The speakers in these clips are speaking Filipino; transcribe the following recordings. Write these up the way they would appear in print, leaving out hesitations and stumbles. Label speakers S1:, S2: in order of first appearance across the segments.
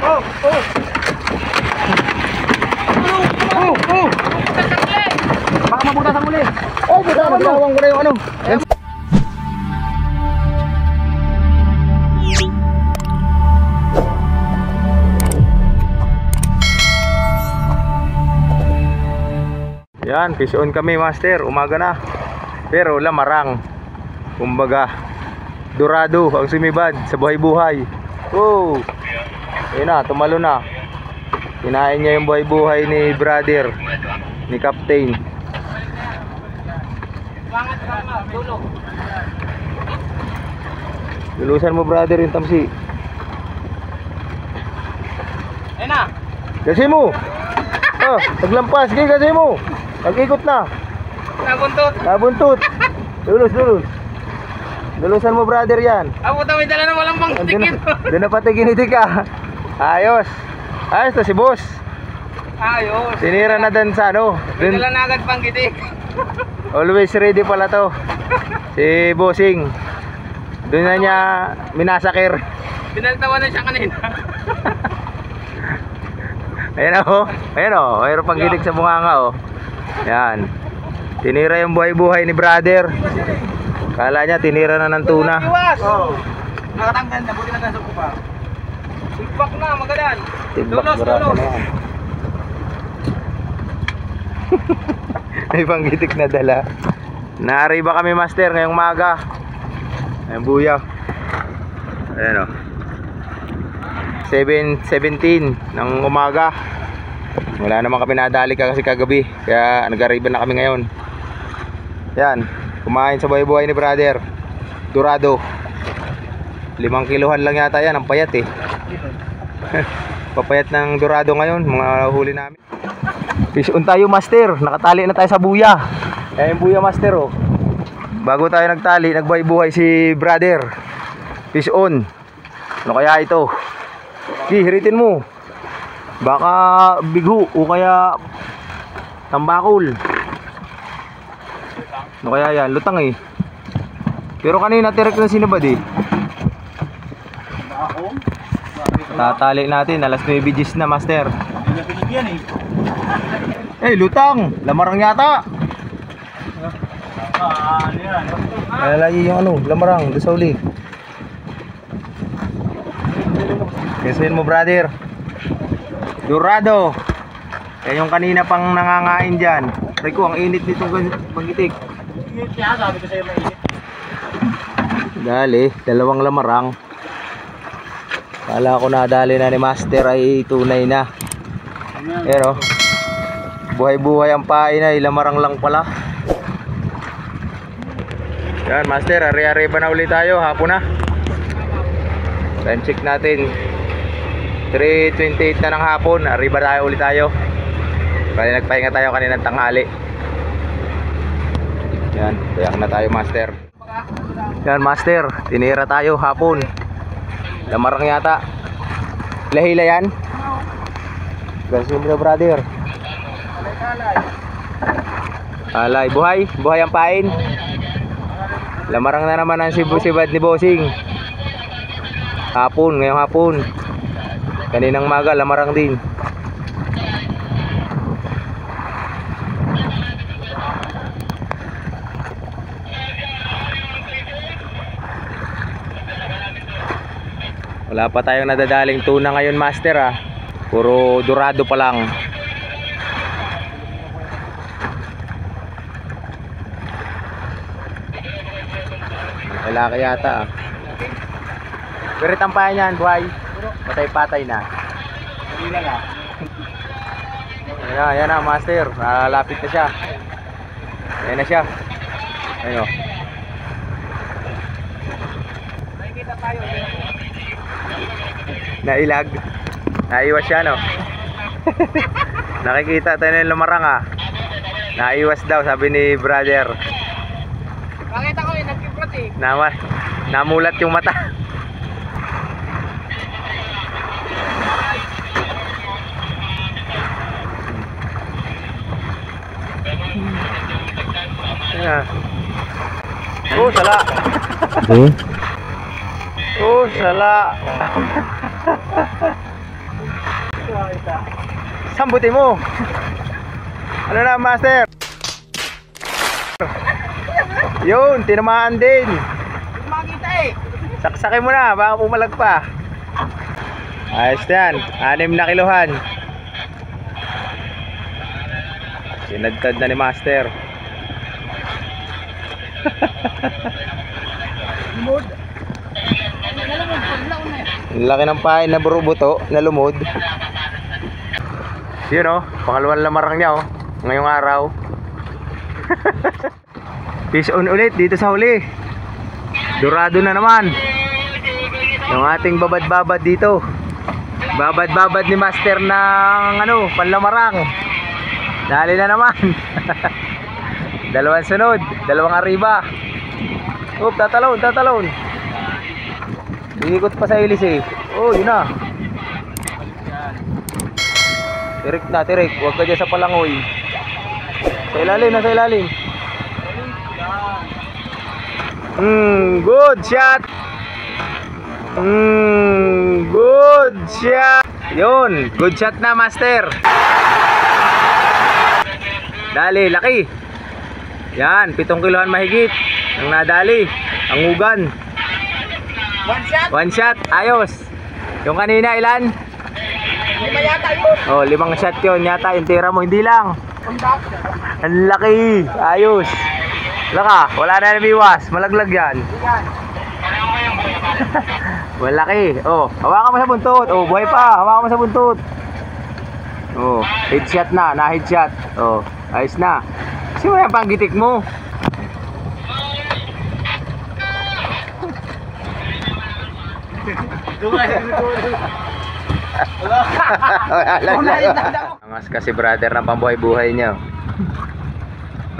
S1: Oh! Oh! Oh! Oh! Baka mabutas ang uli. Oh, buta na. Ginawang ko na yung ano. Yan, fish on kami master. Umaga na. Pero lamarang. Kumbaga, dorado ang sumibad sa buhay-buhay. Wow! Ayun na, tumalo na. Kinain niya yung buhay-buhay ni brother, ni Captain. Lulusan mo brother yung tamsi.
S2: Ayun na.
S1: Kasi mo. Ah, naglampas, kasi mo. Nag-ikot na.
S2: Nabuntot.
S1: Nabuntot. Lulus. Lulusan mo brother yan.
S2: Ako may dala na walang pangtikit.
S1: Doon na pati ginitik ka. Ayos. Ayos to si boss.
S2: Ayos.
S1: Sinira na din sa ano.
S2: May dala na agad pangkitik.
S1: Always ready pala to. Si bossing. Doon na niya minasakir.
S2: Pinaltawan na siya kanina.
S1: Ayan o. Ayan o. Mayroon pang gitik sa bunganga o. Yan. Tinira yung buhay-buhay ni brother. Kala niya tinira na ng tuna.
S2: Oo. Nakatanggal na. Buti na ganso ko pa. Tigbak na. Magalan.
S1: Tigbak brother na yan. May panggitik na dala. Naariba kami master ngayong maga. Ayan buya. Ayan o. 7:17 ng umaga. Wala naman kami nadali kasi kagabi. Kaya nag-arriba na kami ngayon. Yan. Kumain sa buhay-buhay ni brother. Dorado. 5 kilohan lang yata yan. Ang payat eh. Papayat ng dorado ngayon. Mga huli namin. Fish on tayo master. Nakatali na tayo sa buya. Ayan yung buya master oh. Bago tayo nagtali, nagbuhay-buhay si brother. Fish on. Ano kaya ito? Hiritin mo. Baka bigo o kaya tambakol. Ano kaya yan? Lutang eh. Pero kanina tirek na sinabad eh. Tatali natin. Alas 9 G's na master. Eh lutang. Lamarang yata. Lagi yung ano. Lamarang. Doon sa uli. Kesuin mo brother. Dorado. Yan yung kanina pang nangangain dyan. Rico, ang init nitong panggitik.
S2: Sabi ko sa'yo mainit.
S1: Dali, 2 lamarang. Kala ko nadali na ni master ay tunay na. Pero buhay-buhay ang pain ay lamarang lang pala. Yan master, ari-ariba na ulit tayo. Hapon na. Time check natin 3:28 na ng hapon. Arriba tayo ulit tayo. Kaya nagpahinga tayo kaninang tanghali. Yan, payak na tayo master. Yan master, tinira tayo hapon. Lamarang yata. Lahila yan. Gansun mo brother. Alay, buhay ang pain. Lamarang na naman ang sibad ni bossing. Hapon, ngayong hapon. Kaninang maga, lamarang din. Wala pa tayong nadadaling tuna ngayon master ah. Puro dorado pa lang. Lalaki yata ah. Pero tampayan yan buhay. Patay-patay na.
S2: Hindi na nga.
S1: Ayan na master. Lapit na siya. Ayan na siya. Ayan o.
S2: Nakikita tayo.
S1: Nailag. Naiwas siya no. Nakikita tayo ng lamarang ah. Naiwas daw sabi ni brother.
S2: Nakita ko nagkiprot eh.
S1: Namulat yung mata. Ayan. Oh, sala. Oh, sala. Sambutin mo. Ano na, master? Yun, tinamaan din.
S2: Hindi makita eh.
S1: Saksakin mo na, baka pumalag pa. Ayos yan, 6 na kiluhan. Sinadtad na ni master.
S2: Lumod.
S1: Ang laki ng pain na burubuto na lumod. Yun oh, pangalawang lamarang niya oh, ngayong araw. Fish on ulit dito sa huli. Dorado na naman. Yung ating babad-babad dito. Babad-babad ni master ng ano, panlamarang. Dali na naman. Dalawang sunod, dalawang arriba. Oop, tatalon. Iikot pa sa ilis eh. Oh, yun na. Tirik. Huwag ka dyan sa palangoy. Sa ilalim, nasa ilalim. Good shot. Good shot. Yun, good shot na master. Dali, laki. Yan, 7 kilohan mahigit. Ang nadali, ang ugan. One shot, ayos. Yung kanina ilan?
S2: 5 yata yun.
S1: Oh, 5 shot yun yata, yung tira mo, hindi lang. Ang laki, ayos. Laka, wala na namiwas, malaglag yan. Malaki. Oh, hawakan mo sa buntot. Oh, buhay pa, hawakan mo sa buntot. Oh, headshot na, na-headshot. Oh, ayos na. Kasi mo yung panggitik mo. Angas kasi brother ng pambuhay-buhay niya.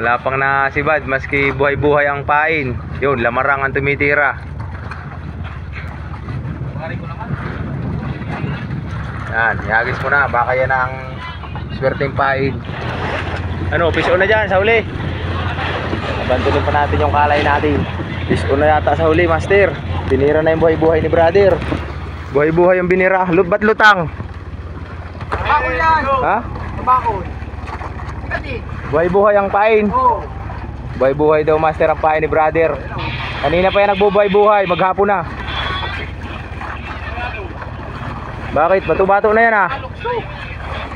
S1: Wala pang nasibad maski buhay-buhay ang pain. Yun, lamarang ang tumitira. Yan, ihagis mo na. Baka yan ang swerteng pain. Ano, fish on na dyan sa huli. Abantunin pa natin yung kalay natin. Fish on na yata sa huli, master. Binira na yung buhay-buhay ni brother. Buhay-buhay yung binira. Ba't lutang?
S2: Bakol yan.
S1: Ha?
S2: Bakol. Kasi.
S1: Buhay-buhay ang pain.
S2: Oo.
S1: Buhay-buhay daw master ang pain ni brother. Kanina pa yan nagbubuhay-buhay. Maghapon na. Bakit? Bato-bato na yan ah.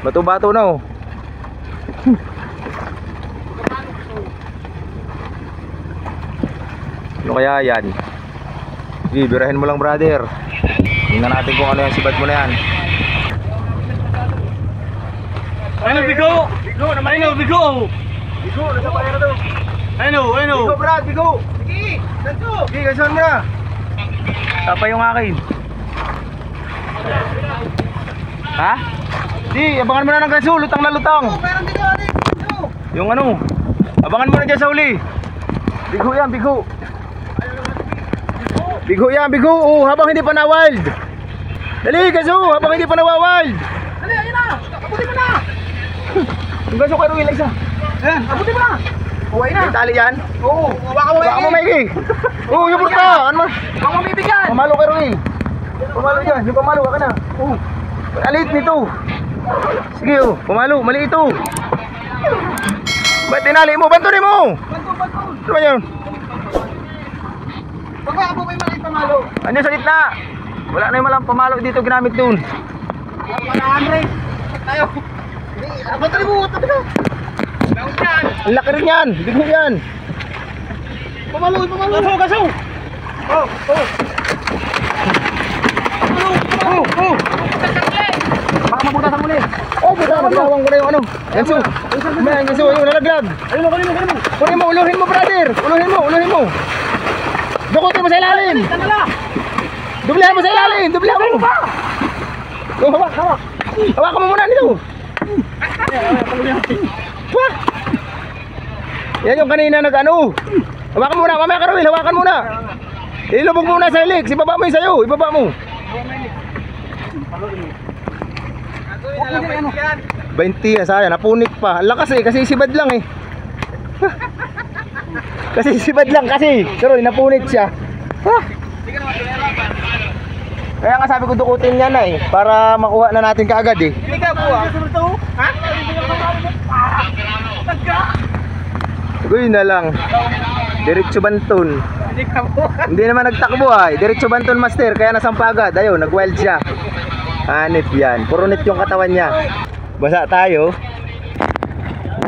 S1: Bato-bato na oh. Ano kaya yan? Bibirahin mo lang brother. Tingnan natin kung ano yung sibad mo na yan.
S2: Ano, bigo? Bigo naman. Ano, bigo? Bigo, nasa bayan na to. Ano?
S1: Bigo brad, bigo.
S2: Sige, ganso.
S1: Sige, gason mo na. Tapa yung akin. Ha? Di, abangan mo na ng ganso. Lutang na lutang.
S2: Meron din yun. Ano?
S1: Yung ano, abangan mo na dyan sa uli. Bigo yan, bigo. Bigo yan, bigo. Oh, habang hindi pa na wild. Dali, gaso, habang hindi pa nawa-wild.
S2: Dali, ayun na. Abutin mo na.
S1: Yung gaso kayo yung isa.
S2: Ayan, abutin mo na. Huwag na.
S1: May tali yan.
S2: Oo, huwag
S1: Baka mo maigi. Oh, yung burka. Ano mo?
S2: Huwag mo bibigyan.
S1: Pamalo kayo rin. Pamalo dyan, yung pamalo, waka na. Oh, maliit nito. Sige oh, pamalo, maliit ito. Ba't tinali mo? Bantunin mo.
S2: Banto.
S1: Ano ba yun?
S2: Huwag mo, may maliit pamalo.
S1: Ano sa gitna? Wala na yung malang pamalo dito ginamit dun.
S2: Malahan rin. Tayo. Banto rin mo. Tabi ka. Laut yan.
S1: Ang laki rin yan. Bigo yan.
S2: Pamalo. Gaso. Oh. Oh.
S1: Baka mabutasan mo ulit. Oh, magawang ko na yung ano. Ganso. Yan, ganso. Yung nalaglag.
S2: Ayun mo.
S1: Kunin mo, uluhin mo brother. Uluhin mo. Dukutin mo sa ilalim.
S2: Kanala.
S1: Dublehan mo sa ilalim. Dublehan mo. Oh, hawak. Hawakan mo muna nito. Wah! Yan yung kanina nag-ano. Hawakan muna, mamaya ka Ruel, hawakan muna. Ilubog muna sa ilik, ibaba mo yung sayo, ibaba mo. 20 yan, sayang, napunit pa. Ang lakas eh, kasi sibad lang eh. Kasi sibad lang kasi. Pero napunit siya. Kaya nga sabi ko dukutin yan na eh, para makuha na natin kaagad eh.
S2: Hindi ka buwa. Ha?
S1: Uy na lang. Diretso Banton.
S2: Hindi ka buwa.
S1: Hindi naman nagtakbo ay. Diretso Banton master, kaya nasampa agad. Ayun, nag-wild siya. Hanip yan. Puro net yung katawan niya. Basa tayo.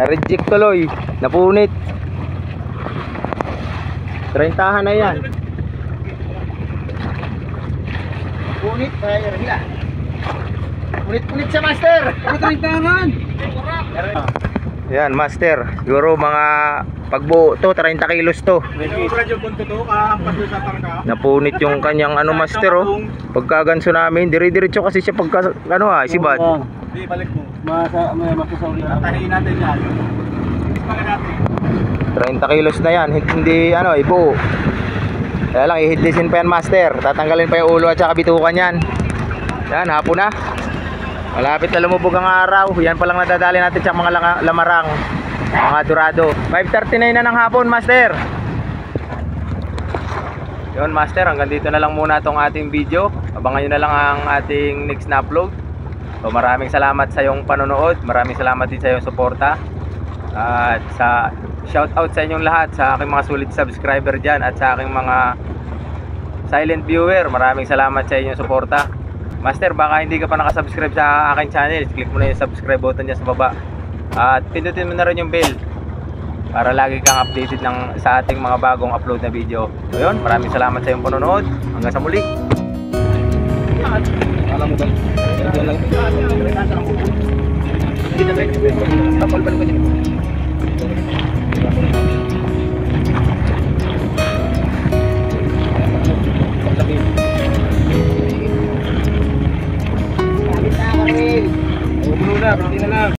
S1: Na-reject tuloy. Napunit. 30 na yan.
S2: Punit. Hila. Punit-punit siya, master. Punit rin tangan.
S1: Yan, master. Siguro mga pagbuo to, 30 kilos to. Napunit yung kanyang ano, master oh. Pagkaganso namin, dire-diretso kasi siya pagka ano ah, sibad.
S2: Hindi, balik mo. Masasauli na. Tahiin natin yan.
S1: 30 kilos na yan, hindi ano, ibuo. Kaya lang, ihidlisin pa yan, master. Tatanggalin pa yung ulo at saka bitukan yan. Yan, hapon na. Malapit na lumubog ang araw. Yan pa lang nadadali natin sa mga lamarang, mga dorado. 5:39 na ng hapon, master. Yun, master, hanggang dito na lang muna itong ating video. Abangan nyo na lang ang ating next na upload. So maraming salamat sa iyong panonood. Maraming salamat din sa iyong suporta. At sa shout out sa inyong lahat, sa aking mga solid subscriber dyan at sa aking mga silent viewer. Maraming salamat sa inyong suporta. Master, baka hindi ka pa nakasubscribe sa aking channel, click mo na yung subscribe button dyan sa baba. At pindutin mo na rin yung bell para lagi kang updated sa ating mga bagong upload na video. So yun, maraming salamat sa iyong panonood. Hanggang sa muli.
S2: Alam mo ba? Hindi na lang.